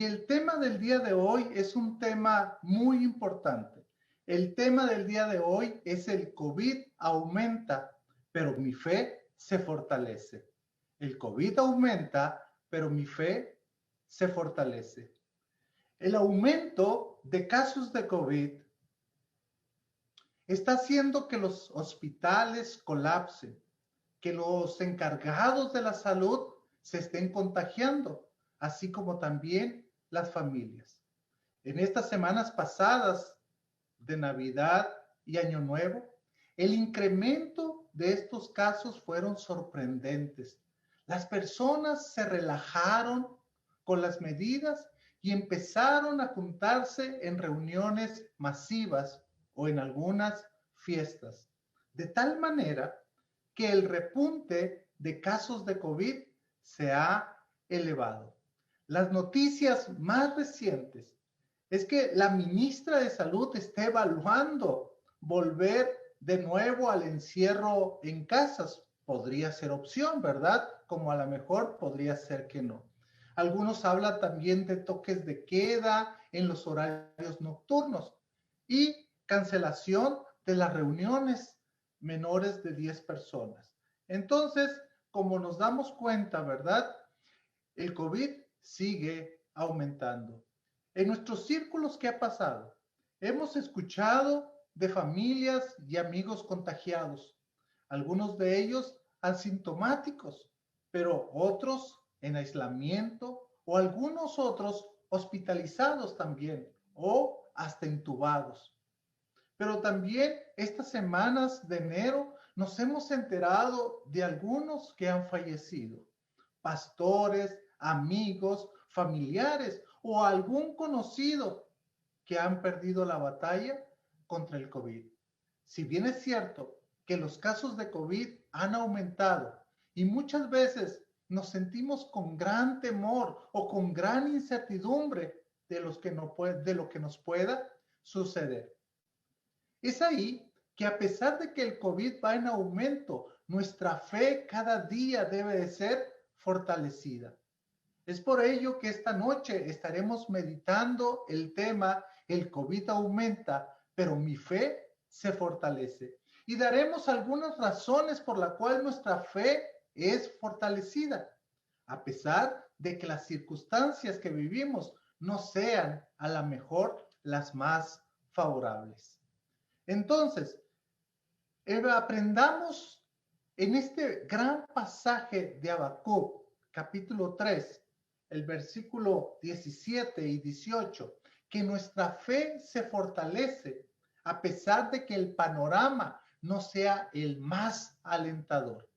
el tema del día de hoy es un tema muy importante. El tema del día de hoy es el COVID aumenta, pero mi fe se fortalece. El COVID aumenta, pero mi fe se fortalece. El aumento de casos de COVID está haciendo que los hospitales colapsen, que los encargados de la salud se estén contagiando, así como también las familias. En estas semanas pasadas de Navidad y Año Nuevo, el incremento de estos casos fueron sorprendentes. Las personas se relajaron con las medidas y empezaron a juntarse en reuniones masivas o en algunas fiestas, de tal manera que el repunte de casos de COVID se ha elevado. Las noticias más recientes es que la ministra de Salud está evaluando volver de nuevo al encierro en casas. Podría ser opción, ¿verdad? Como a lo mejor podría ser que no. Algunos hablan también de toques de queda en los horarios nocturnos y cancelación de las reuniones menores de 10 personas. Entonces, como nos damos cuenta, ¿verdad? El COVID sigue aumentando. En nuestros círculos, ¿qué ha pasado? Hemos escuchado de familias y amigos contagiados, algunos de ellos asintomáticos, pero otros en aislamiento o algunos otros hospitalizados también o hasta intubados. Pero también estas semanas de enero nos hemos enterado de algunos que han fallecido, pastores, amigos, familiares o algún conocido que han perdido la batalla contra el COVID. Si bien es cierto que los casos de COVID han aumentado y muchas veces nos sentimos con gran temor o con gran incertidumbre de lo que nos pueda suceder. Es ahí que a pesar de que el COVID va en aumento, nuestra fe cada día debe de ser fortalecida. Es por ello que esta noche estaremos meditando el tema el COVID aumenta, pero mi fe se fortalece. Y daremos algunas razones por la cual nuestra fe es fortalecida, a pesar de que las circunstancias que vivimos no sean a lo mejor las más favorables. Entonces, aprendamos en este gran pasaje de Habacuc, capítulo 3, el versículo 17 y 18, que nuestra fe se fortalece a pesar de que el panorama no sea el más alentador.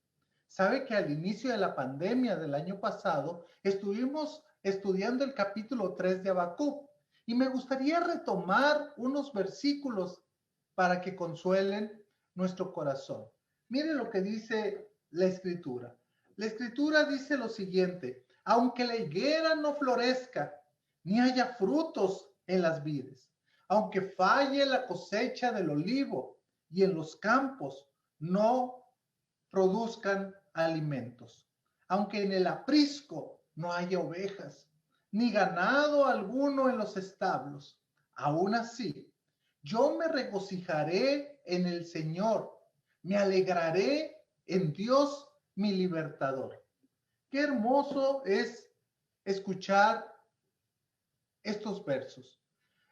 Sabe que al inicio de la pandemia del año pasado estuvimos estudiando el capítulo 3 de Habacuc y me gustaría retomar unos versículos para que consuelen nuestro corazón. Mire lo que dice la escritura. La escritura dice lo siguiente: aunque la higuera no florezca, ni haya frutos en las vides, aunque falle la cosecha del olivo y en los campos no produzcan alimentos, aunque en el aprisco no haya ovejas, ni ganado alguno en los establos, aún así yo me regocijaré en el Señor, me alegraré en Dios mi libertador. Qué hermoso es escuchar estos versos.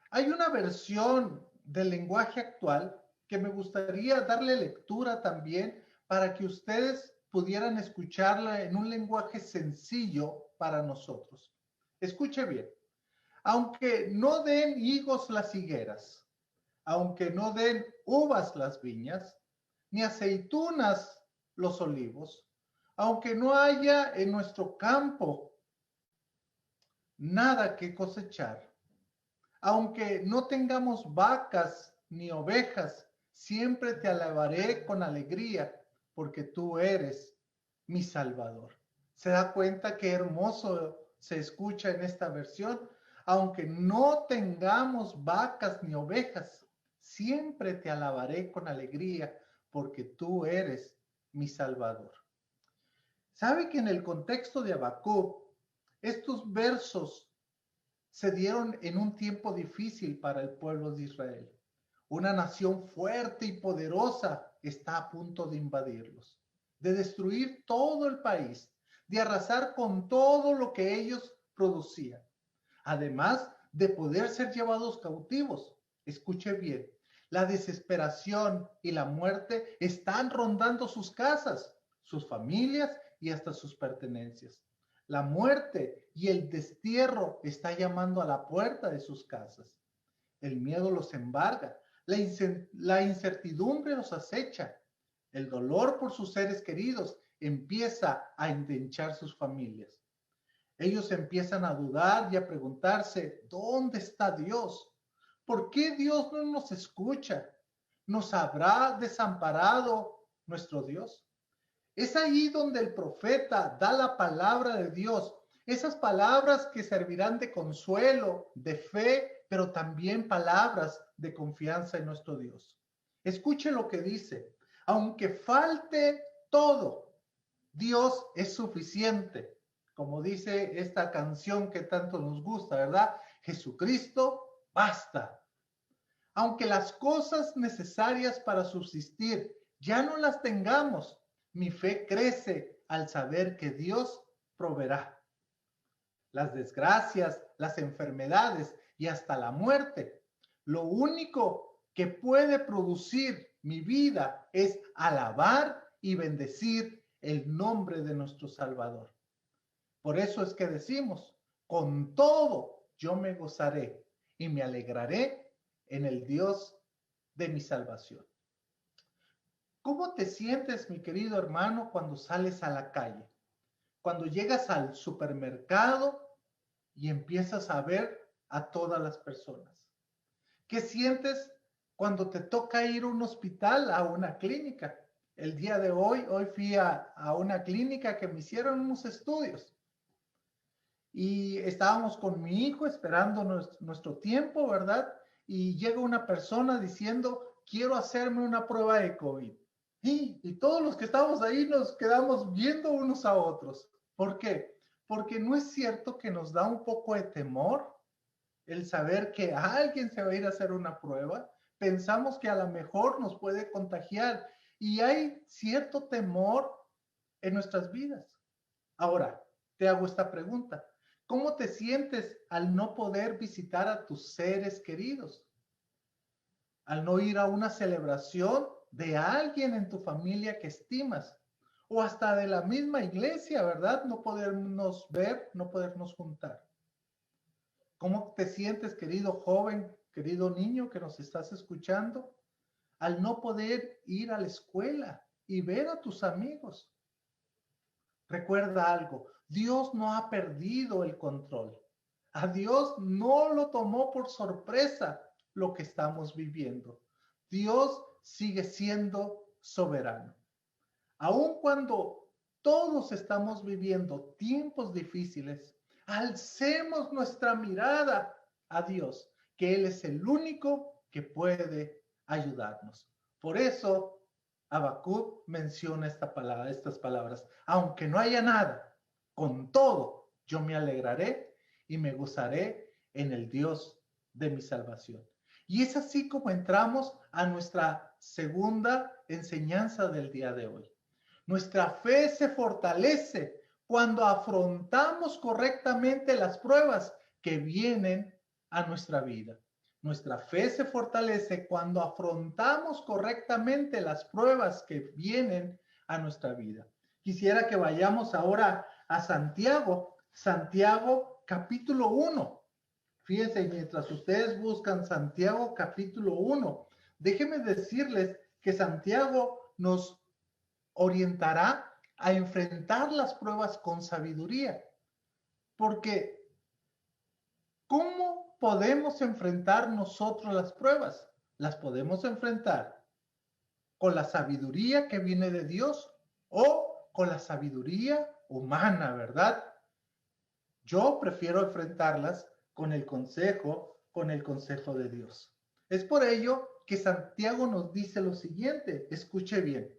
Hay una versión del lenguaje actual que me gustaría darle lectura también para que ustedes pudieran escucharla en un lenguaje sencillo para nosotros. Escuche bien. Aunque no den higos las higueras, aunque no den uvas las viñas, ni aceitunas los olivos, aunque no haya en nuestro campo nada que cosechar, aunque no tengamos vacas ni ovejas, siempre te alabaré con alegría, porque tú eres mi Salvador. ¿Se da cuenta qué hermoso se escucha en esta versión? Aunque no tengamos vacas ni ovejas, siempre te alabaré con alegría, porque tú eres mi Salvador. ¿Sabe que en el contexto de Habacuc, estos versos se dieron en un tiempo difícil para el pueblo de Israel. Una nación fuerte y poderosa está a punto de invadirlos, de destruir todo el país, de arrasar con todo lo que ellos producían, además de poder ser llevados cautivos. Escuche bien, la desesperación y la muerte están rondando sus casas, sus familias y hasta sus pertenencias. La muerte y el destierro está llamando a la puerta de sus casas. El miedo los embarga, la incertidumbre los acecha, el dolor por sus seres queridos empieza a endenchar sus familias. Ellos empiezan a dudar y a preguntarse, ¿dónde está Dios? ¿Por qué Dios no nos escucha? ¿Nos habrá desamparado nuestro Dios? Es ahí donde el profeta da la palabra de Dios, esas palabras que servirán de consuelo, de fe, pero también palabras de confianza en nuestro Dios. Escuche lo que dice, aunque falte todo, Dios es suficiente. Como dice esta canción que tanto nos gusta, ¿verdad? Jesucristo basta. Aunque las cosas necesarias para subsistir ya no las tengamos, mi fe crece al saber que Dios proveerá. Las desgracias, las enfermedades y hasta la muerte, lo único que puede producir mi vida es alabar y bendecir el nombre de nuestro Salvador. Por eso es que decimos, con todo yo me gozaré y me alegraré en el Dios de mi salvación. ¿Cómo te sientes, mi querido hermano, cuando sales a la calle? Cuando llegas al supermercado y empiezas a ver a todas las personas. ¿Qué sientes cuando te toca ir a un hospital, a una clínica? El día de hoy fui a una clínica que me hicieron unos estudios. Y estábamos con mi hijo esperando nuestro tiempo, ¿verdad? Y llega una persona diciendo, quiero hacerme una prueba de COVID. Y todos los que estábamos ahí nos quedamos viendo unos a otros. ¿Por qué? Porque no es cierto que nos da un poco de temor el saber que alguien se va a ir a hacer una prueba. Pensamos que a lo mejor nos puede contagiar y hay cierto temor en nuestras vidas. Ahora, te hago esta pregunta. ¿Cómo te sientes al no poder visitar a tus seres queridos? Al no ir a una celebración de alguien en tu familia que estimas, o hasta de la misma iglesia, ¿verdad? No podernos ver, no podernos juntar. ¿Cómo te sientes, querido joven, querido niño que nos estás escuchando, al no poder ir a la escuela y ver a tus amigos? Recuerda algo, Dios no ha perdido el control. A Dios no lo tomó por sorpresa lo que estamos viviendo. Dios sigue siendo soberano. Aun cuando todos estamos viviendo tiempos difíciles, alcemos nuestra mirada a Dios, que Él es el único que puede ayudarnos. Por eso, Habacuc menciona estas palabras. Aunque no haya nada, con todo yo me alegraré y me gozaré en el Dios de mi salvación. Y es así como entramos a nuestra segunda enseñanza del día de hoy. Nuestra fe se fortalece cuando afrontamos correctamente las pruebas que vienen a nuestra vida. Nuestra fe se fortalece cuando afrontamos correctamente las pruebas que vienen a nuestra vida. Quisiera que vayamos ahora a Santiago, Santiago capítulo 1. Fíjense, mientras ustedes buscan Santiago capítulo 1, déjenme decirles que Santiago nos orientará a enfrentar las pruebas con sabiduría. Porque, ¿cómo podemos enfrentar nosotros las pruebas? Las podemos enfrentar con la sabiduría que viene de Dios o con la sabiduría humana, ¿verdad? Yo prefiero enfrentarlas con el consejo de Dios. Es por ello que Santiago nos dice lo siguiente, escuche bien.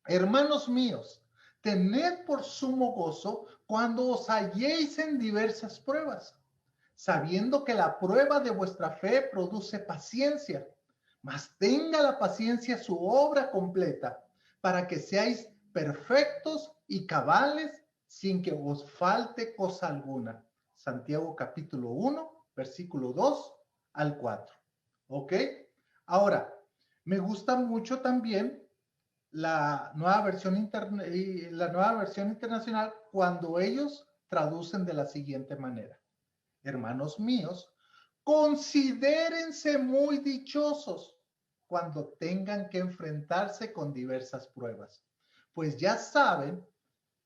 Hermanos míos, tened por sumo gozo cuando os halléis en diversas pruebas, sabiendo que la prueba de vuestra fe produce paciencia, mas tenga la paciencia su obra completa, para que seáis perfectos y cabales sin que os falte cosa alguna. Santiago capítulo 1, versículo 2 al 4. ¿Ok? Ahora, me gusta mucho también la nueva versión internacional cuando ellos traducen de la siguiente manera. Hermanos míos, considérense muy dichosos cuando tengan que enfrentarse con diversas pruebas, pues ya saben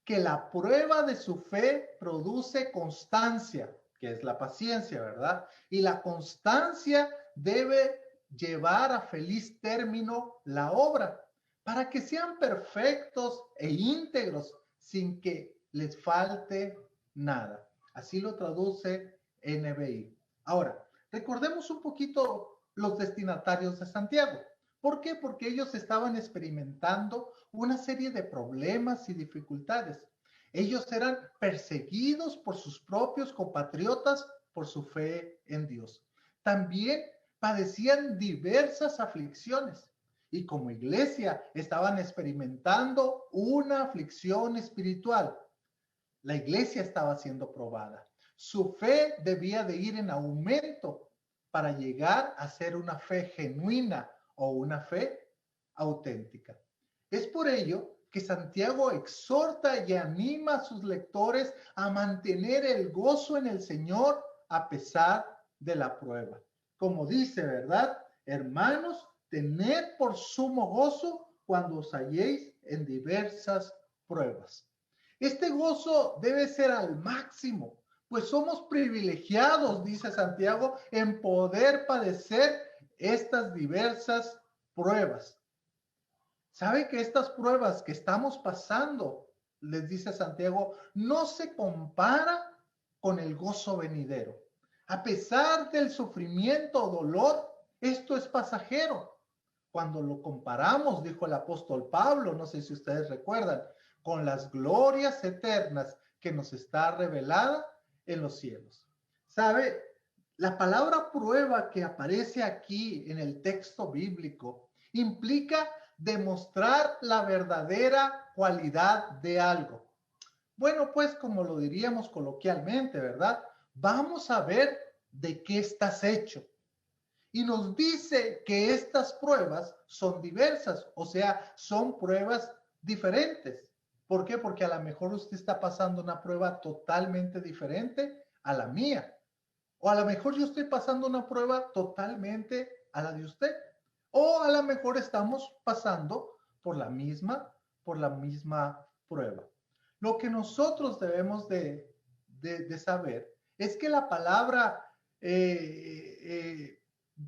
que la prueba de su fe produce constancia, que es la paciencia, ¿verdad? Y la constancia debe llevar a feliz término la obra, para que sean perfectos e íntegros sin que les falte nada. Así lo traduce NBI. Ahora, recordemos un poquito los destinatarios de Santiago. ¿Por qué? Porque ellos estaban experimentando una serie de problemas y dificultades. Ellos eran perseguidos por sus propios compatriotas por su fe en Dios. También padecían diversas aflicciones y como iglesia estaban experimentando una aflicción espiritual. La iglesia estaba siendo probada. Su fe debía de ir en aumento para llegar a ser una fe genuina o una fe auténtica. Es por ello que Santiago exhorta y anima a sus lectores a mantener el gozo en el Señor a pesar de la prueba. Como dice, ¿verdad? Hermanos, tened por sumo gozo cuando os halléis en diversas pruebas. Este gozo debe ser al máximo, pues somos privilegiados, dice Santiago, en poder padecer estas diversas pruebas. ¿Sabe que estas pruebas que estamos pasando, les dice Santiago, no se compara con el gozo venidero? A pesar del sufrimiento o dolor, esto es pasajero. Cuando lo comparamos, dijo el apóstol Pablo, no sé si ustedes recuerdan, con las glorias eternas que nos está revelada en los cielos. ¿Sabe? La palabra prueba que aparece aquí en el texto bíblico implica demostrar la verdadera cualidad de algo. Bueno, pues como lo diríamos coloquialmente, ¿verdad? Vamos a ver de qué estás hecho. Y nos dice que estas pruebas son diversas, o sea, son pruebas diferentes. ¿Por qué? Porque a lo mejor usted está pasando una prueba totalmente diferente a la mía. O a lo mejor yo estoy pasando una prueba totalmente a la de usted. O a lo mejor estamos pasando por la misma prueba. Lo que nosotros debemos de saber es que la palabra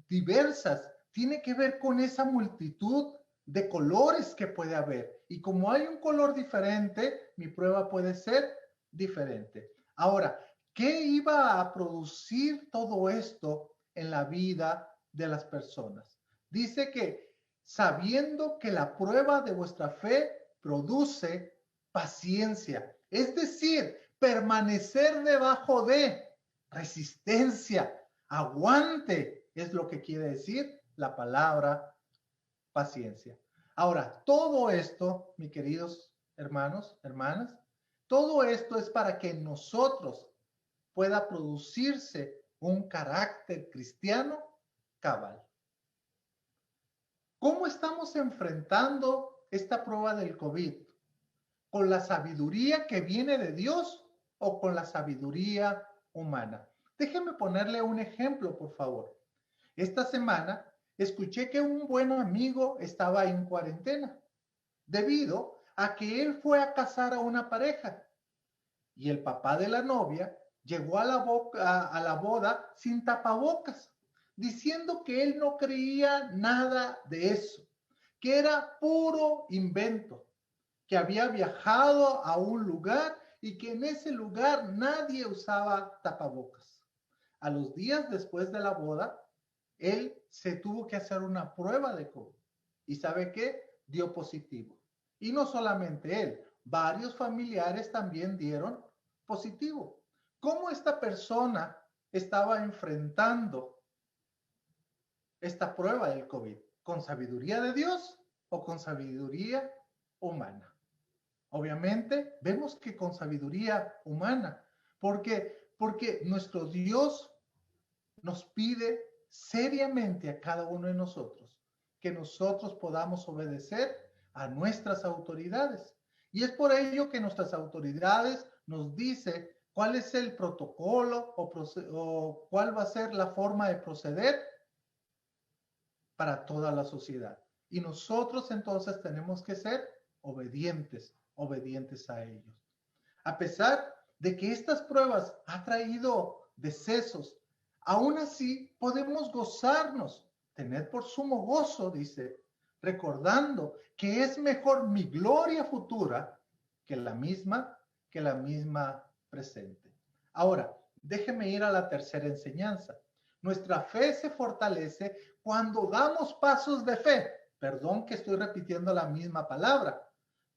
diversas tiene que ver con esa multitud de colores que puede haber. Y como hay un color diferente, mi prueba puede ser diferente. Ahora, ¿qué iba a producir todo esto en la vida de las personas? Dice que sabiendo que la prueba de vuestra fe produce paciencia, es decir, permanecer debajo de resistencia, aguante, es lo que quiere decir la palabra paciencia. Ahora, todo esto, mis queridos hermanos, hermanas, todo esto es para que nosotros pueda producirse un carácter cristiano cabal. ¿Cómo estamos enfrentando esta prueba del COVID? ¿Con la sabiduría que viene de Dios o con la sabiduría humana? Déjeme ponerle un ejemplo, por favor. Esta semana escuché que un buen amigo estaba en cuarentena debido a que él fue a casar a una pareja y el papá de la novia llegó a la boda sin tapabocas, diciendo que él no creía nada de eso, que era puro invento, que había viajado a un lugar y que en ese lugar nadie usaba tapabocas. A los días después de la boda, él se tuvo que hacer una prueba de COVID. ¿Y sabe qué? Dio positivo. Y no solamente él, varios familiares también dieron positivo. ¿Cómo esta persona estaba enfrentando esta prueba del COVID? ¿Con sabiduría de Dios o con sabiduría humana? Obviamente, vemos que con sabiduría humana, porque nuestro Dios nos pide seriamente a cada uno de nosotros que nosotros podamos obedecer a nuestras autoridades. Y es por ello que nuestras autoridades nos dicen cuál es el protocolo o cuál va a ser la forma de proceder para toda la sociedad. Y nosotros entonces tenemos que ser obedientes, obedientes a ellos. A pesar de que estas pruebas han traído decesos, aún así podemos gozarnos, tener por sumo gozo, dice, recordando que es mejor mi gloria futura que la misma presente. Ahora, déjeme ir a la tercera enseñanza. Nuestra fe se fortalece cuando damos pasos de fe. Perdón que estoy repitiendo la misma palabra,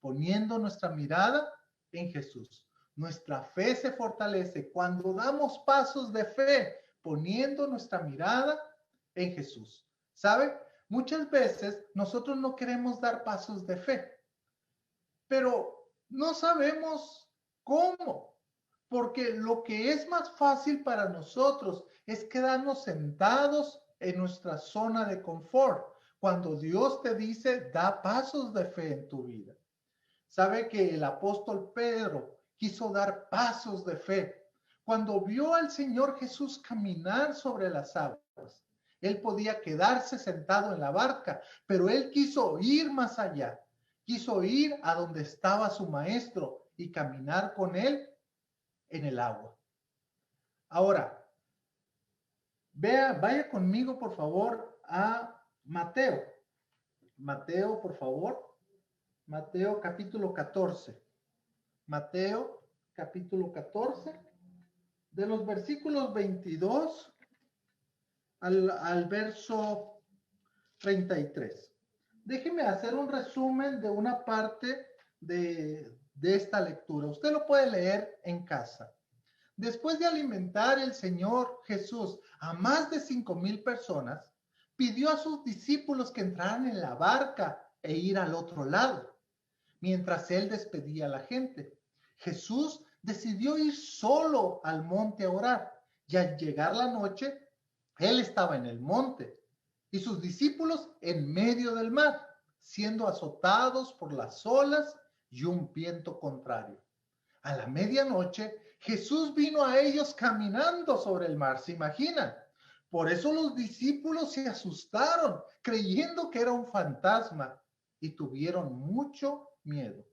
poniendo nuestra mirada en Jesús. Nuestra fe se fortalece cuando damos pasos de fe, poniendo nuestra mirada en Jesús. ¿Sabe? Muchas veces nosotros no queremos dar pasos de fe, pero no sabemos cómo, porque lo que es más fácil para nosotros es quedarnos sentados en nuestra zona de confort, cuando Dios te dice, da pasos de fe en tu vida. Sabe que el apóstol Pedro quiso dar pasos de fe. Cuando vio al Señor Jesús caminar sobre las aguas, él podía quedarse sentado en la barca, pero él quiso ir más allá. Quiso ir a donde estaba su maestro y caminar con él en el agua. Ahora, vaya conmigo, por favor, a Mateo. Mateo, por favor. Mateo capítulo 14. Mateo capítulo 14, de los versículos 22 al verso 33. Déjeme hacer un resumen de una parte de esta lectura. Usted lo puede leer en casa. Después de alimentar el Señor Jesús a más de 5,000 personas, pidió a sus discípulos que entraran en la barca e ir al otro lado, mientras él despedía a la gente. Jesús decidió ir solo al monte a orar, y al llegar la noche, él estaba en el monte y sus discípulos en medio del mar, siendo azotados por las olas y un viento contrario. A la medianoche, Jesús vino a ellos caminando sobre el mar, ¿se imaginan? Por eso los discípulos se asustaron, creyendo que era un fantasma, y tuvieron mucho miedo.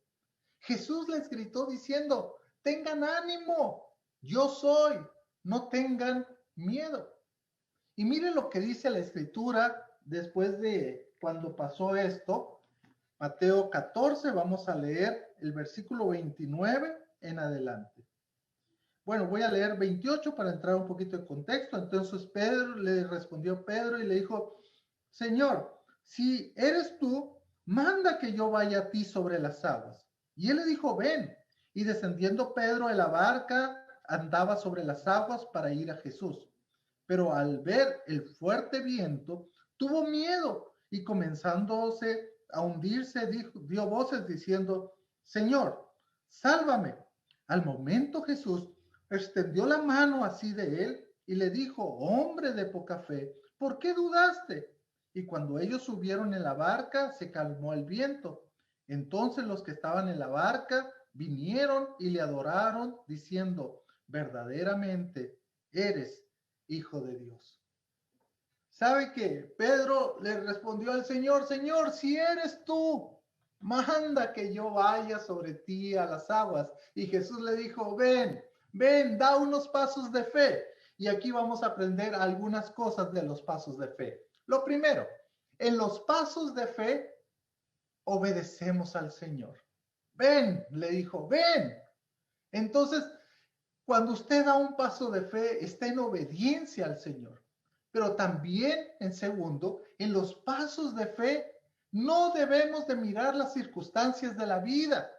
Jesús les gritó diciendo, tengan ánimo, yo soy, no tengan miedo. Y miren lo que dice la escritura después de cuando pasó esto. Mateo 14, vamos a leer el versículo 29 en adelante. Bueno, voy a leer 28 para entrar un poquito en contexto. Entonces Pedro le respondió Pedro y le dijo, Señor, si eres tú, manda que yo vaya a ti sobre las aguas. Y él le dijo, ven. Y descendiendo Pedro de la barca, andaba sobre las aguas para ir a Jesús. Pero al ver el fuerte viento, tuvo miedo y comenzándose a hundirse, dio voces diciendo, Señor, sálvame. Al momento Jesús extendió la mano así de él y le dijo, hombre de poca fe, ¿por qué dudaste? Y cuando ellos subieron en la barca, se calmó el viento. Entonces los que estaban en la barca vinieron y le adoraron, diciendo, verdaderamente eres Hijo de Dios. ¿Sabe qué? Pedro le respondió al Señor, Señor, si eres tú, manda que yo vaya sobre ti a las aguas. Y Jesús le dijo, ven, ven, da unos pasos de fe. Y aquí vamos a aprender algunas cosas de los pasos de fe. Lo primero, en los pasos de fe, obedecemos al Señor. Ven, le dijo, ven. Entonces, cuando usted da un paso de fe, está en obediencia al Señor. Pero también, en segundo, en los pasos de fe, no debemos de mirar las circunstancias de la vida.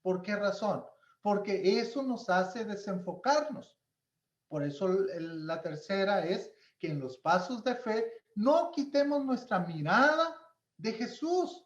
¿Por qué razón? Porque eso nos hace desenfocarnos. Por eso la tercera es que en los pasos de fe no quitemos nuestra mirada de Jesús.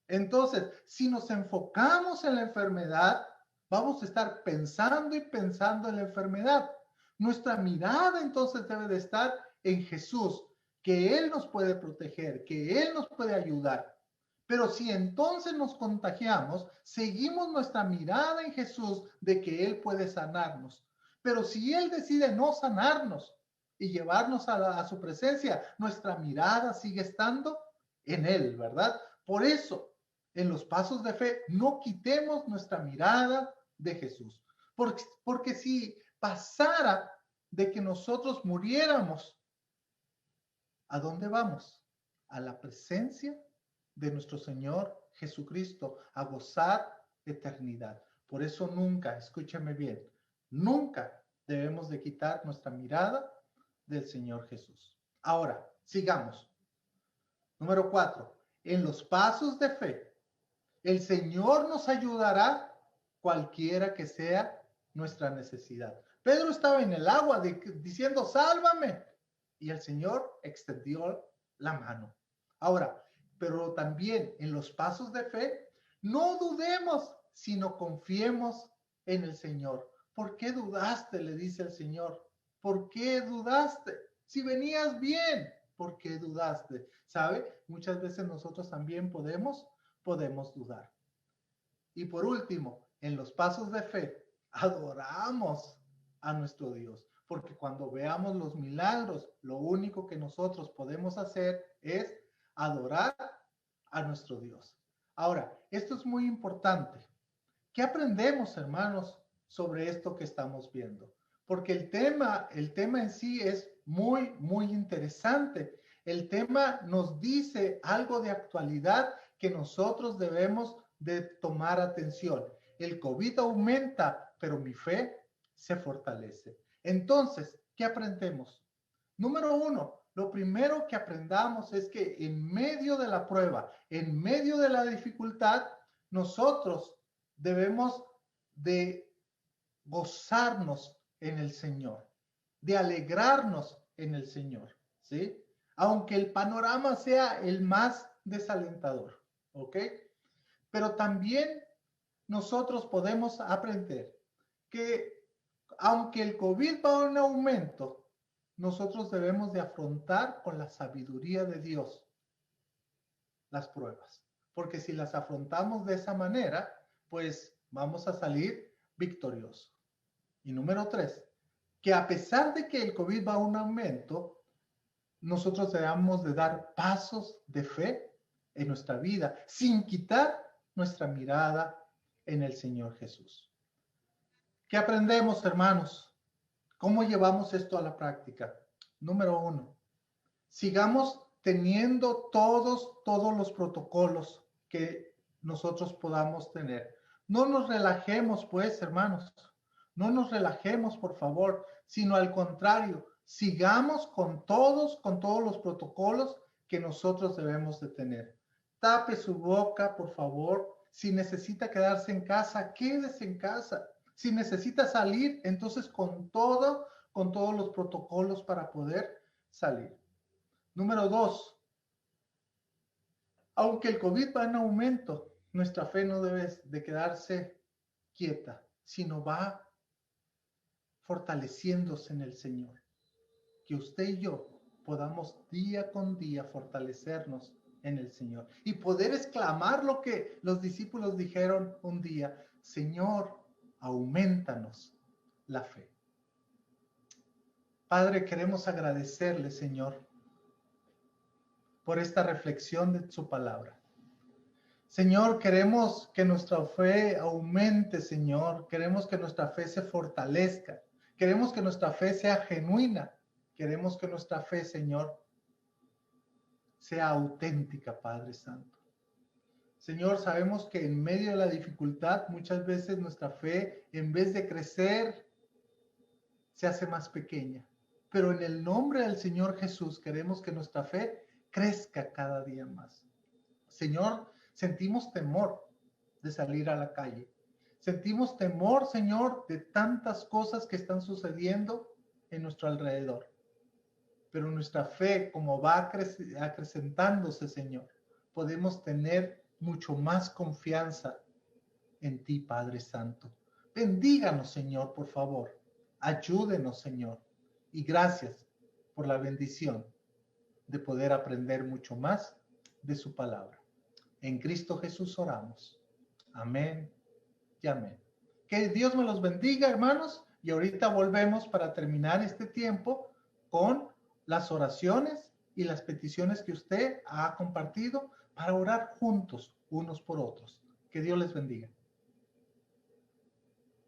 Entonces, si nos enfocamos en la enfermedad, vamos a estar pensando y pensando en la enfermedad. Nuestra mirada entonces debe de estar en Jesús, que Él nos puede proteger, que Él nos puede ayudar. Pero si entonces nos contagiamos, seguimos nuestra mirada en Jesús de que Él puede sanarnos. Pero si Él decide no sanarnos y llevarnos a su presencia, nuestra mirada sigue estando en Él, ¿verdad? Por eso, en los pasos de fe, no quitemos nuestra mirada de Jesús. Porque si pasara de que nosotros muriéramos, ¿a dónde vamos? A la presencia de nuestro Señor Jesucristo, a gozar eternidad. Por eso nunca, escúchame bien, nunca debemos de quitar nuestra mirada del Señor Jesús. Ahora, sigamos. Número 4. En los pasos de fe, el Señor nos ayudará cualquiera que sea nuestra necesidad. Pedro estaba en el agua diciendo, sálvame. Y el Señor extendió la mano. Ahora, pero también en los pasos de fe, no dudemos, sino confiemos en el Señor. ¿Por qué dudaste? Le dice el Señor. ¿Por qué dudaste? Si venías bien, ¿por qué dudaste? ¿Sabe? Muchas veces nosotros también podemos dudar. Y por último, en los pasos de fe, adoramos a nuestro Dios, porque cuando veamos los milagros, lo único que nosotros podemos hacer es adorar a nuestro Dios. Ahora, esto es muy importante. ¿Qué aprendemos, hermanos, sobre esto que estamos viendo? Porque el tema en sí es muy, muy interesante. El tema nos dice algo de actualidad que nosotros debemos de tomar atención. El COVID aumenta, pero mi fe se fortalece. Entonces, ¿qué aprendemos? Número 1, lo primero que aprendamos es que en medio de la prueba, en medio de la dificultad, nosotros debemos de gozarnos en el Señor, de alegrarnos en el Señor, ¿sí? Aunque el panorama sea el más desalentador, ¿ok? Pero también nosotros podemos aprender que aunque el COVID va en aumento, nosotros debemos de afrontar con la sabiduría de Dios las pruebas. Porque si las afrontamos de esa manera, pues vamos a salir victoriosos. Y número 3, que a pesar de que el COVID va a un aumento, nosotros debemos de dar pasos de fe en nuestra vida, sin quitar nuestra mirada en el Señor Jesús. ¿Qué aprendemos, hermanos? ¿Cómo llevamos esto a la práctica? Número 1, sigamos teniendo todos los protocolos que nosotros podamos tener. No nos relajemos, pues, hermanos. No nos relajemos, por favor, sino al contrario, sigamos con todos los protocolos que nosotros debemos de tener. Tape su boca, por favor. Si necesita quedarse en casa, quédese en casa. Si necesita salir, entonces con todos los protocolos para poder salir. Número 2, aunque el COVID va en aumento, nuestra fe no debe de quedarse quieta, sino va fortaleciéndose en el Señor. Que usted y yo podamos día con día fortalecernos en el Señor y poder exclamar lo que los discípulos dijeron un día: Señor, aumentanos la fe. Padre, queremos agradecerle, Señor, por esta reflexión de su palabra. Señor, queremos que nuestra fe aumente, Señor. Queremos que nuestra fe se fortalezca. Queremos que nuestra fe sea genuina. Queremos que nuestra fe, Señor, sea auténtica, Padre Santo. Señor, sabemos que en medio de la dificultad, muchas veces nuestra fe, en vez de crecer, se hace más pequeña. Pero en el nombre del Señor Jesús, queremos que nuestra fe crezca cada día más. Señor, sentimos temor de salir a la calle. Sentimos temor, Señor, de tantas cosas que están sucediendo en nuestro alrededor. Pero nuestra fe, como va acrecentándose, Señor, podemos tener mucho más confianza en ti, Padre Santo. Bendíganos, Señor, por favor. Ayúdenos, Señor. Y gracias por la bendición de poder aprender mucho más de su palabra. En Cristo Jesús oramos. Amén y amén. Que Dios me los bendiga, hermanos. Y ahorita volvemos para terminar este tiempo con las oraciones y las peticiones que usted ha compartido para orar juntos unos por otros. Que Dios les bendiga.